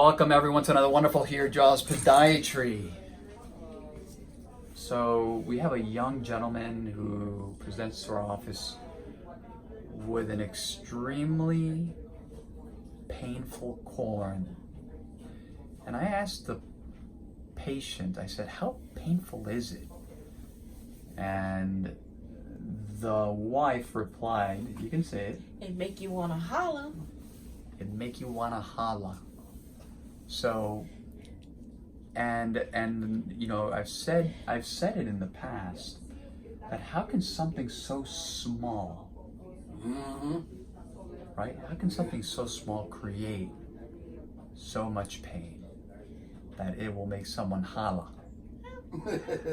Welcome everyone to another wonderful Here Jaws Podiatry. So we have a young gentleman who presents to our office with an extremely painful corn. And I asked the patient, I said, how painful is it? And the wife replied, you can say it. It make you want to holler. It make you want to holla. So, and you know, I've said it in the past that how can something so small, right? How can something so small create so much pain that it will make someone holla,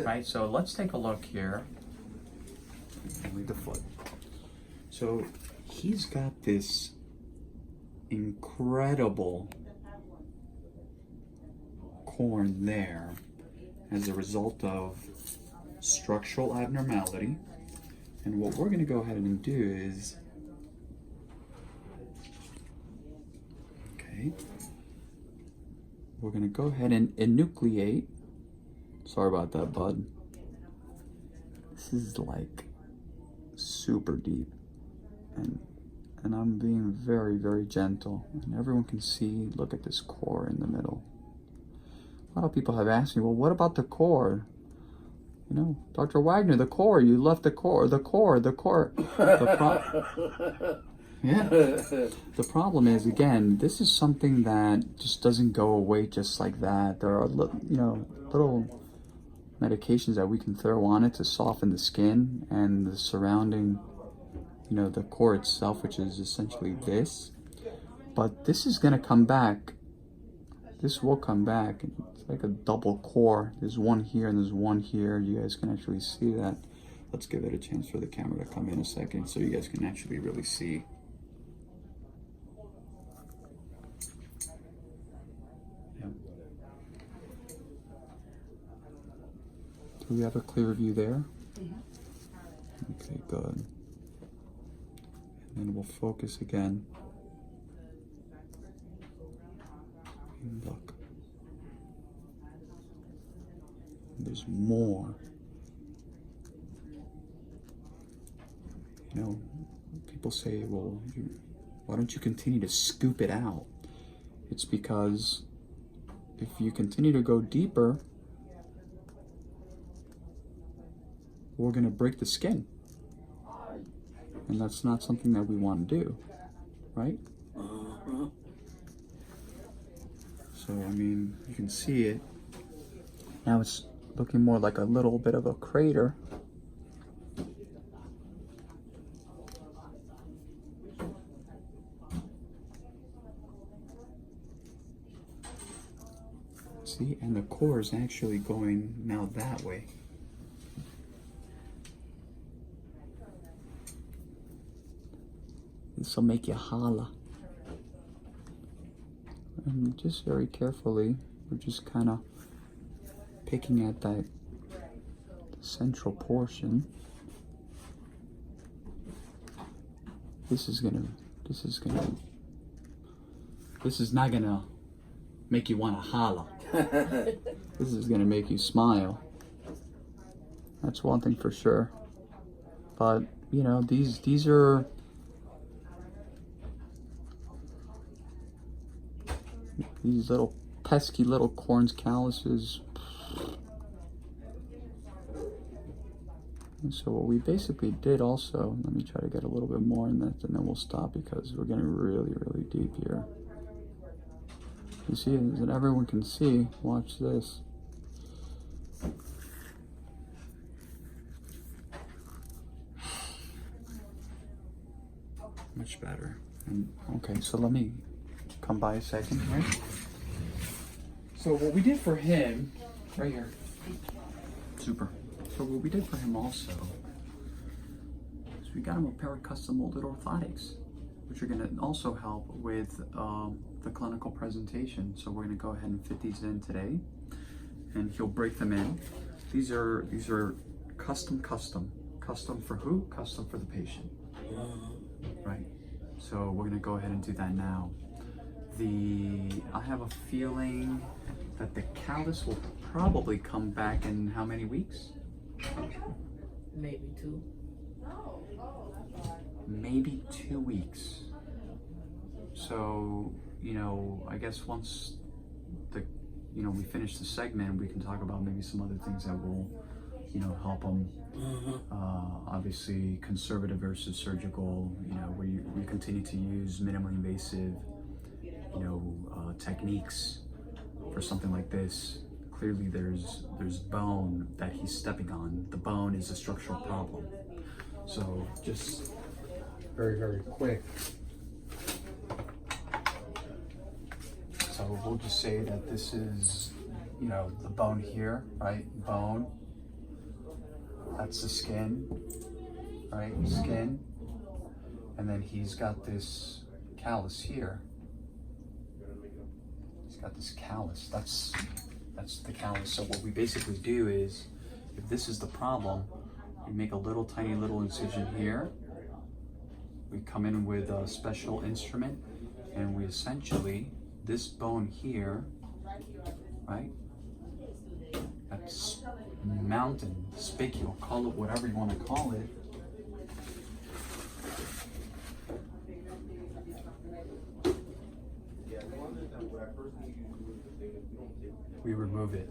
right? So let's take a look here. Leave the foot. So he's got this incredible corn there as a result of structural abnormality. And what we're going to go ahead and do is, we're going to go ahead and enucleate. Sorry about that, bud. This is like super deep, and I'm being very, very gentle, and everyone can see, look at this core in the middle. A lot of people have asked me, well, what about the core? You know, Dr. Wagner, the core, you left the core. The problem is, again, this is something that just doesn't go away just like that. There are, you know, little medications that we can throw on it to soften the skin and the surrounding, you know, the core itself, which is essentially this. But this is going to come back. This will come back. It's like a double core. There's one here and there's one here. You guys can actually see that. Let's give it a chance for the camera to come in a second so you guys can actually really see. Do we have a clear view there? Okay, good. And then we'll focus again. And look. There's more. You know, people say, well, why don't you continue to scoop it out? It's because if you continue to go deeper, we're going to break the skin. And that's not something that we want to do, right? So, I mean, you can see it. Now it's looking more like a little bit of a crater. See, and the core is actually going now that way. This will make you holla. And just very carefully, we're just kind of picking at that central portion. This is not gonna make you want to holla. This is gonna make you smile. That's one thing for sure. But you know, these are these little pesky little corns, calluses. And so what we basically did also, let me try to get a little bit more in that, and then we'll stop because we're getting really, really deep here. You see, that everyone can see. Watch this. Much better. And, okay, so let me come by a second here. So what we did for him, right here. Super. So what we did for him also is we got him a pair of custom molded orthotics, which are going to also help with the clinical presentation. So we're going to go ahead and fit these in today, and he'll break them in. These are custom for who? Custom for the patient, right? So we're going to go ahead and do that now. I have a feeling that the callus will probably come back in how many weeks? Maybe 2. Maybe 2 weeks. So, you know, I guess once we finish the segment, we can talk about maybe some other things that will, help them. Obviously, conservative versus surgical. We continue to use minimally invasive, techniques for something like this. Clearly, there's bone that he's stepping on. The bone is a structural problem. So, just very, very quick. So we'll just say that this is, the bone here, right? Bone. That's the skin, right? Skin. And then he's got this callus here. He's got this callus. That's the callus. So what we basically do is, if this is the problem, we make a tiny little incision here. We come in with a special instrument, and we essentially, this bone here, right? That's mountain, spicule, call it whatever you want to call it. We remove it.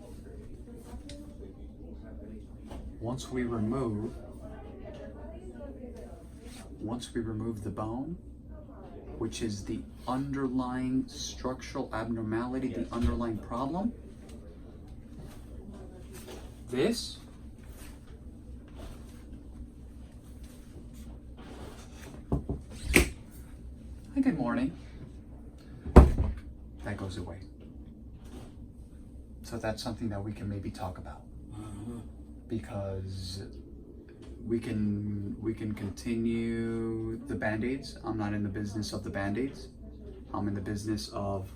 Once we remove the bone, which is the underlying structural abnormality, the underlying problem, this hi, good morning, that goes away. So that's something that we can maybe talk about, because we can continue the Band-Aids. I'm not in the business of the Band-Aids. I'm in the business of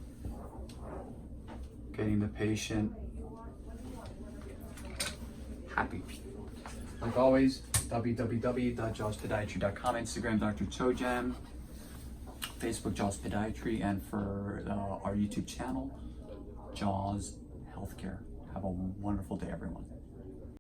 getting the patient happy. Like always, www.jawspodiatry.com, Instagram Dr. Chojam, Facebook Jaws Podiatry, and for our YouTube channel, Jaws Healthcare. Have a wonderful day, everyone.